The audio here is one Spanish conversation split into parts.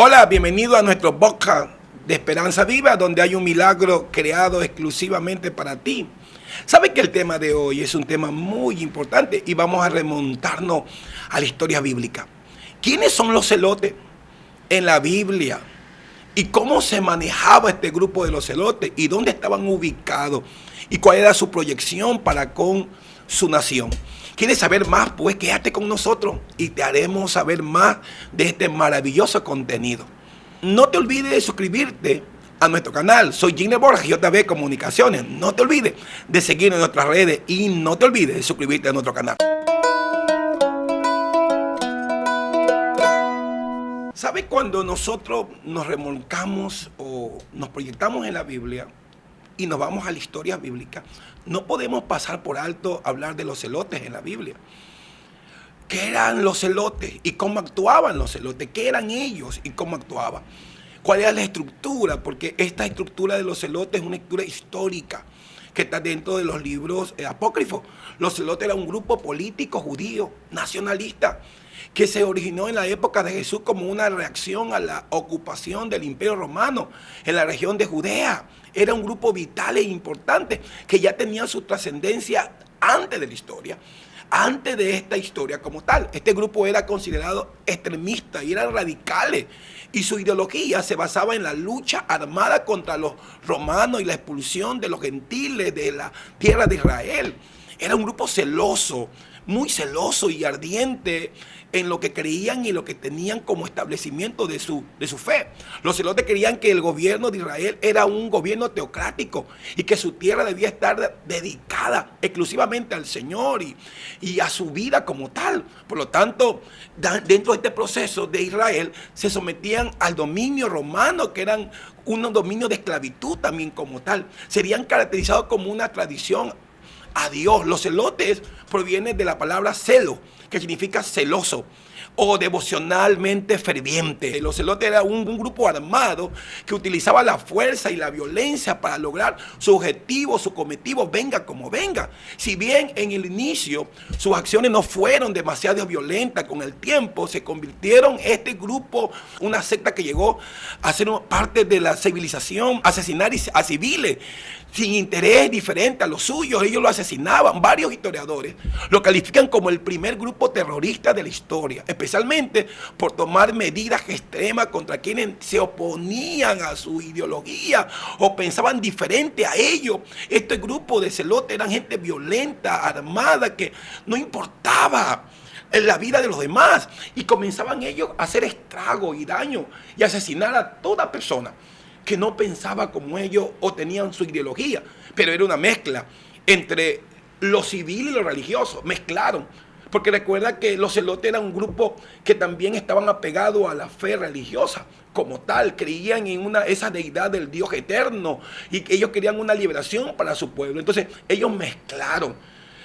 Hola, bienvenido a nuestro podcast de Esperanza Viva, donde hay un milagro creado exclusivamente para ti. ¿Sabes que el tema de hoy es un tema muy importante y vamos a remontarnos a la historia bíblica? ¿Quiénes son los celotes en la Biblia? ¿Y cómo se manejaba este grupo de los celotes? ¿Y dónde estaban ubicados? ¿Y cuál era su proyección para con su nación? ¿Quieres saber más? Pues quédate con nosotros y te haremos saber más de este maravilloso contenido. No te olvides de suscribirte a nuestro canal. Soy Giner Borges, JB Comunicaciones. No te olvides de seguirnos en nuestras redes y no te olvides de suscribirte a nuestro canal. ¿Sabes cuando nosotros nos remolcamos o nos proyectamos en la Biblia y nos vamos a la historia bíblica? No podemos pasar por alto hablar de los celotes en la Biblia. ¿Qué eran los celotes y cómo actuaban los celotes? ¿Qué eran ellos y cómo actuaban? ¿Cuál era la estructura? Porque esta estructura de los celotes es una estructura histórica que está dentro de los libros apócrifos. Los celotes eran un grupo político judío, nacionalista, que se originó en la época de Jesús como una reacción a la ocupación del Imperio Romano en la región de Judea. Era un grupo vital e importante que ya tenía su trascendencia antes de la historia. Antes de esta historia como tal, este grupo era considerado extremista y eran radicales. Y su ideología se basaba en la lucha armada contra los romanos y la expulsión de los gentiles de la tierra de Israel. Era un grupo celoso, muy celoso y ardiente en lo que creían y lo que tenían como establecimiento de su fe. Los celotes creían que el gobierno de Israel era un gobierno teocrático y que su tierra debía estar dedicada exclusivamente al Señor y a su vida como tal. Por lo tanto, dentro de este proceso de Israel se sometían al dominio romano, que eran unos dominios de esclavitud también como tal. Serían caracterizados como una tradición a Dios. Los celotes provienen de la palabra celo, que significa celoso o devocionalmente ferviente. Los celotes eran un grupo armado que utilizaba la fuerza y la violencia para lograr su objetivo, su cometido, venga como venga. Si bien en el inicio sus acciones no fueron demasiado violentas, con el tiempo se convirtieron este grupo, una secta que llegó a ser parte de la civilización, asesinar a civiles sin interés diferente a los suyos. Ellos lo asesinaban. Varios historiadores lo califican como el primer grupo terrorista de la historia, especialmente por tomar medidas extremas contra quienes se oponían a su ideología o pensaban diferente a ellos. Este grupo de celotes eran gente violenta, armada, que no importaba en la vida de los demás, y comenzaban ellos a hacer estrago y daño y asesinar a toda persona que no pensaba como ellos o tenían su ideología. Pero era una mezcla entre lo civil y lo religioso. Mezclaron. Porque recuerda que los celotes eran un grupo que también estaban apegados a la fe religiosa. Como tal, creían en esa deidad del Dios eterno y que ellos querían una liberación para su pueblo. Entonces ellos mezclaron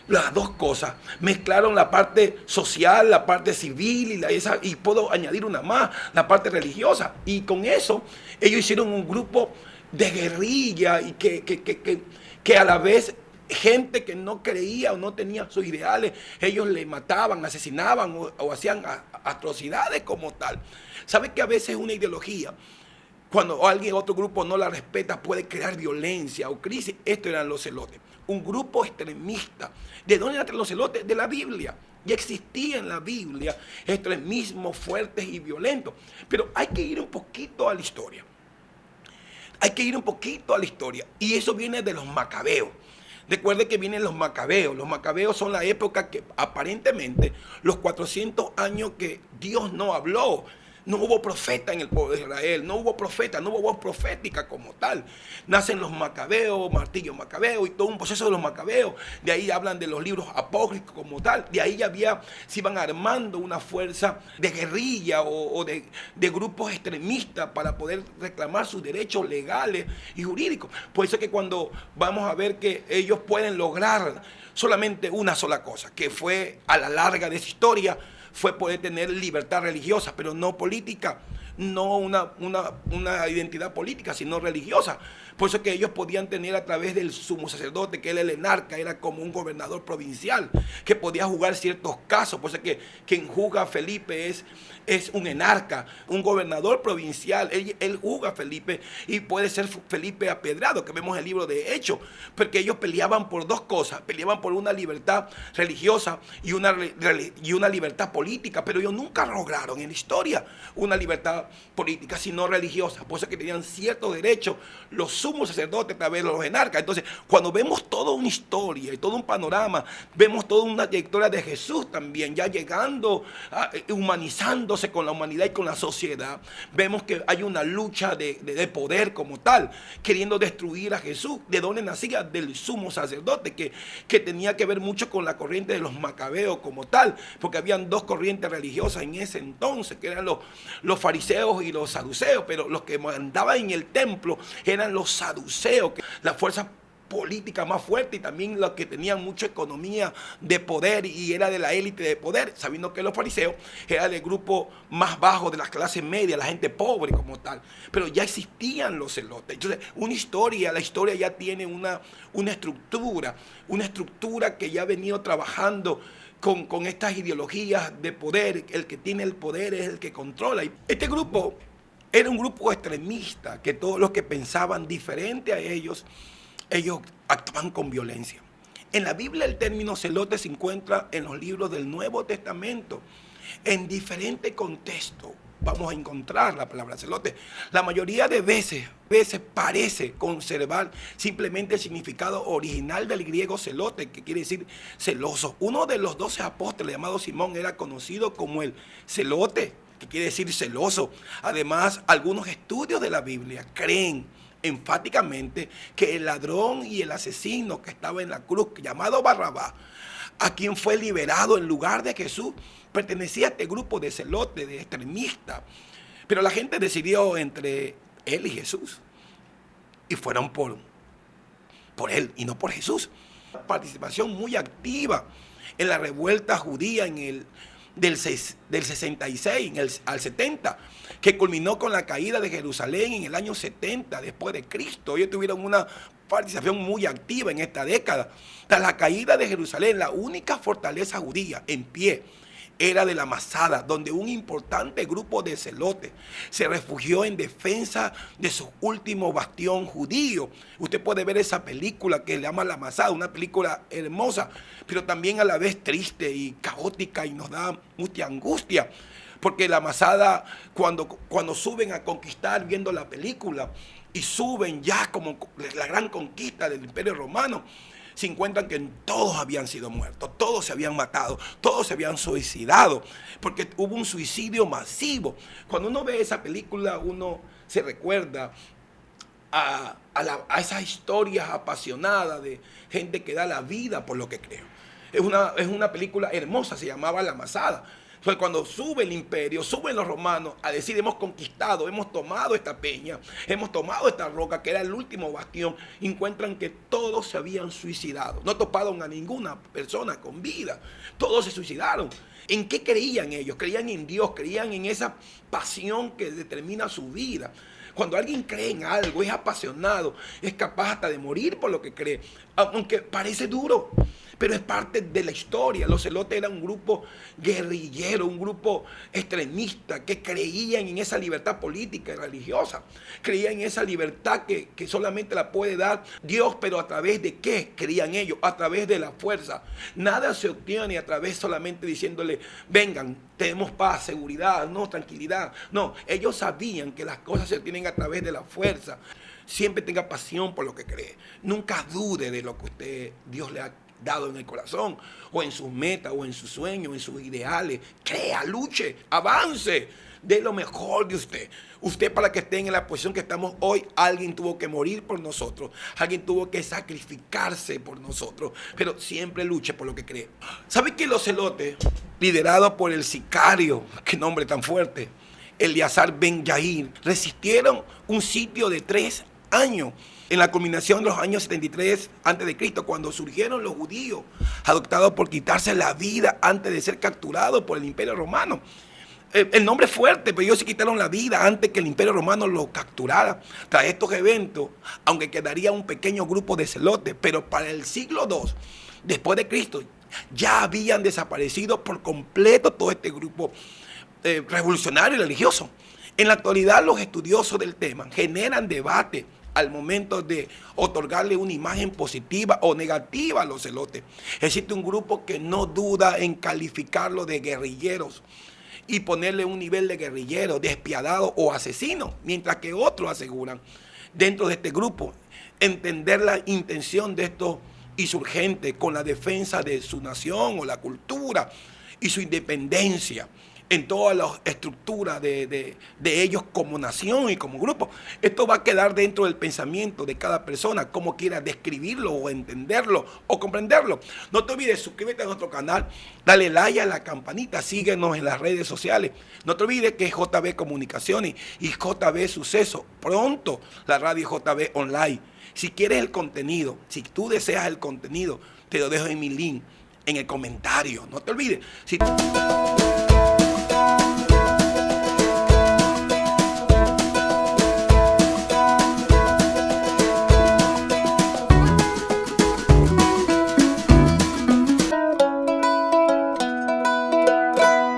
las dos cosas, mezclaron la parte social, la parte civil y puedo añadir una más, la parte religiosa. Y con eso ellos hicieron un grupo de guerrilla y que a la vez gente que no creía o no tenía sus ideales, ellos le mataban, asesinaban o hacían atrocidades como tal. ¿Sabes que a veces una ideología, cuando alguien, otro grupo no la respeta, puede crear violencia o crisis? Estos eran los celotes, un grupo extremista. ¿De dónde eran los celotes? De la Biblia. Ya existía en la Biblia extremismos fuertes y violentos. Pero hay que ir un poquito a la historia. Hay que ir un poquito a la historia. Y eso viene de los macabeos. Recuerde que vienen los macabeos. Los macabeos son la época que aparentemente los 400 años que Dios no habló. No hubo profeta en el pueblo de Israel, no hubo profeta, no hubo voz profética como tal. Nacen los macabeos, Martillo Macabeo y todo un proceso de los macabeos. De ahí hablan de los libros apócrifos como tal. De ahí ya se iban armando una fuerza de guerrilla o de grupos extremistas para poder reclamar sus derechos legales y jurídicos. Por eso es que cuando vamos a ver que ellos pueden lograr solamente una sola cosa, que fue a la larga de esa historia, fue poder tener libertad religiosa, pero no política. no una identidad política, sino religiosa. Por eso que ellos podían tener a través del sumo sacerdote, que era el enarca, era como un gobernador provincial, que podía jugar ciertos casos. Por eso que quien juzga a Felipe es un enarca, un gobernador provincial. Él juzga a Felipe y puede ser Felipe apedrado, que vemos en el libro de Hechos, porque ellos peleaban por dos cosas, peleaban por una libertad religiosa y una libertad política, pero ellos nunca lograron en la historia una libertad política, sino religiosa. Por eso que tenían ciertos derechos los sumos sacerdotes a través de los enarcas. Entonces, cuando vemos toda una historia y todo un panorama, vemos toda una trayectoria de Jesús también, ya llegando, humanizándose con la humanidad y con la sociedad, vemos que hay una lucha de poder como tal, queriendo destruir a Jesús. ¿De dónde nacía? Del sumo sacerdote, que tenía que ver mucho con la corriente de los macabeos como tal, porque habían dos corrientes religiosas en ese entonces, que eran los fariseos y los saduceos, pero los que mandaban en el templo eran los saduceos, la fuerza política más fuerte, y también los que tenían mucha economía de poder y era de la élite de poder, sabiendo que los fariseos eran del grupo más bajo de las clases medias, la gente pobre como tal. Pero ya existían los celotes. Entonces, la historia ya tiene una estructura que ya ha venido trabajando con estas ideologías de poder. El que tiene el poder es el que controla. Este grupo era un grupo extremista, que todos los que pensaban diferente a ellos actuaban con violencia. En la Biblia el término celote se encuentra en los libros del Nuevo Testamento. En diferentes contextos vamos a encontrar la palabra celote. La mayoría de veces parece conservar simplemente el significado original del griego celote, que quiere decir celoso. Uno de los 12 apóstoles, llamado Simón, era conocido como el celote, que quiere decir celoso. Además, algunos estudios de la Biblia creen enfáticamente que el ladrón y el asesino que estaba en la cruz, llamado Barrabás, a quien fue liberado en lugar de Jesús, pertenecía a este grupo de celotes, de extremistas. Pero la gente decidió entre él y Jesús, y fueron por él y no por Jesús. Participación muy activa en la revuelta judía del 66 al 70, que culminó con la caída de Jerusalén en el año 70 después de Cristo. Ellos tuvieron una participación muy activa en esta década. Tras la caída de Jerusalén, la única fortaleza judía en pie era de la Masada, donde un importante grupo de celotes se refugió en defensa de su último bastión judío. Usted puede ver esa película que le llama La Masada, una película hermosa, pero también a la vez triste y caótica, y nos da mucha angustia, porque la Masada, cuando suben a conquistar, viendo la película, y suben ya como la gran conquista del Imperio Romano, se encuentran que todos habían sido muertos, todos se habían matado, todos se habían suicidado, porque hubo un suicidio masivo. Cuando uno ve esa película, uno se recuerda a esas historias apasionadas de gente que da la vida por lo que cree. Es una película hermosa, se llamaba La Masada. Entonces, cuando sube el imperio, suben los romanos a decir: hemos conquistado, hemos tomado esta peña, hemos tomado esta roca, que era el último bastión, encuentran que todos se habían suicidado. No toparon a ninguna persona con vida. Todos se suicidaron. ¿En qué creían ellos? Creían en Dios, creían en esa pasión que determina su vida. Cuando alguien cree en algo, es apasionado, es capaz hasta de morir por lo que cree, aunque parece duro, pero es parte de la historia. Los celotes eran un grupo guerrillero, un grupo extremista, que creían en esa libertad política y religiosa, creían en esa libertad que solamente la puede dar Dios. Pero ¿a través de qué creían ellos? A través de la fuerza. Nada se obtiene a través solamente diciéndole: vengan, tenemos paz, seguridad, no, tranquilidad. No, ellos sabían que las cosas se obtienen a través de la fuerza. Siempre tenga pasión por lo que cree. Nunca dude de lo que Dios le ha dado en el corazón, o en sus metas, o en sus sueños, en sus ideales. Crea, luche, avance, dé lo mejor de usted. Usted, para que esté en la posición que estamos hoy, alguien tuvo que morir por nosotros, alguien tuvo que sacrificarse por nosotros, pero siempre luche por lo que cree. ¿Sabe que los celotes, liderados por el sicario, qué nombre tan fuerte, Eleazar ben Yair, resistieron un sitio de 3 años? En la culminación de los años 73 a.C., cuando surgieron los judíos, adoptados por quitarse la vida antes de ser capturados por el Imperio Romano. el nombre es fuerte, pero ellos se quitaron la vida antes que el Imperio Romano los capturara. Tras estos eventos, aunque quedaría un pequeño grupo de celotes, pero para el siglo II, después de Cristo, ya habían desaparecido por completo todo este grupo revolucionario y religioso. En la actualidad, los estudiosos del tema generan debate al momento de otorgarle una imagen positiva o negativa a los celotes. Existe un grupo que no duda en calificarlo de guerrilleros y ponerle un nivel de guerrillero, despiadado o asesino, mientras que otros aseguran, dentro de este grupo, entender la intención de estos insurgentes con la defensa de su nación o la cultura y su independencia en todas las estructuras de ellos como nación y como grupo. Esto va a quedar dentro del pensamiento de cada persona, como quiera describirlo o entenderlo o comprenderlo. No te olvides, suscríbete a nuestro canal, dale like a la campanita, síguenos en las redes sociales. No te olvides que es JB Comunicaciones y JB Suceso. Pronto la radio JB Online. Si quieres el contenido, si tú deseas el contenido, te lo dejo en mi link, en el comentario. No te olvides.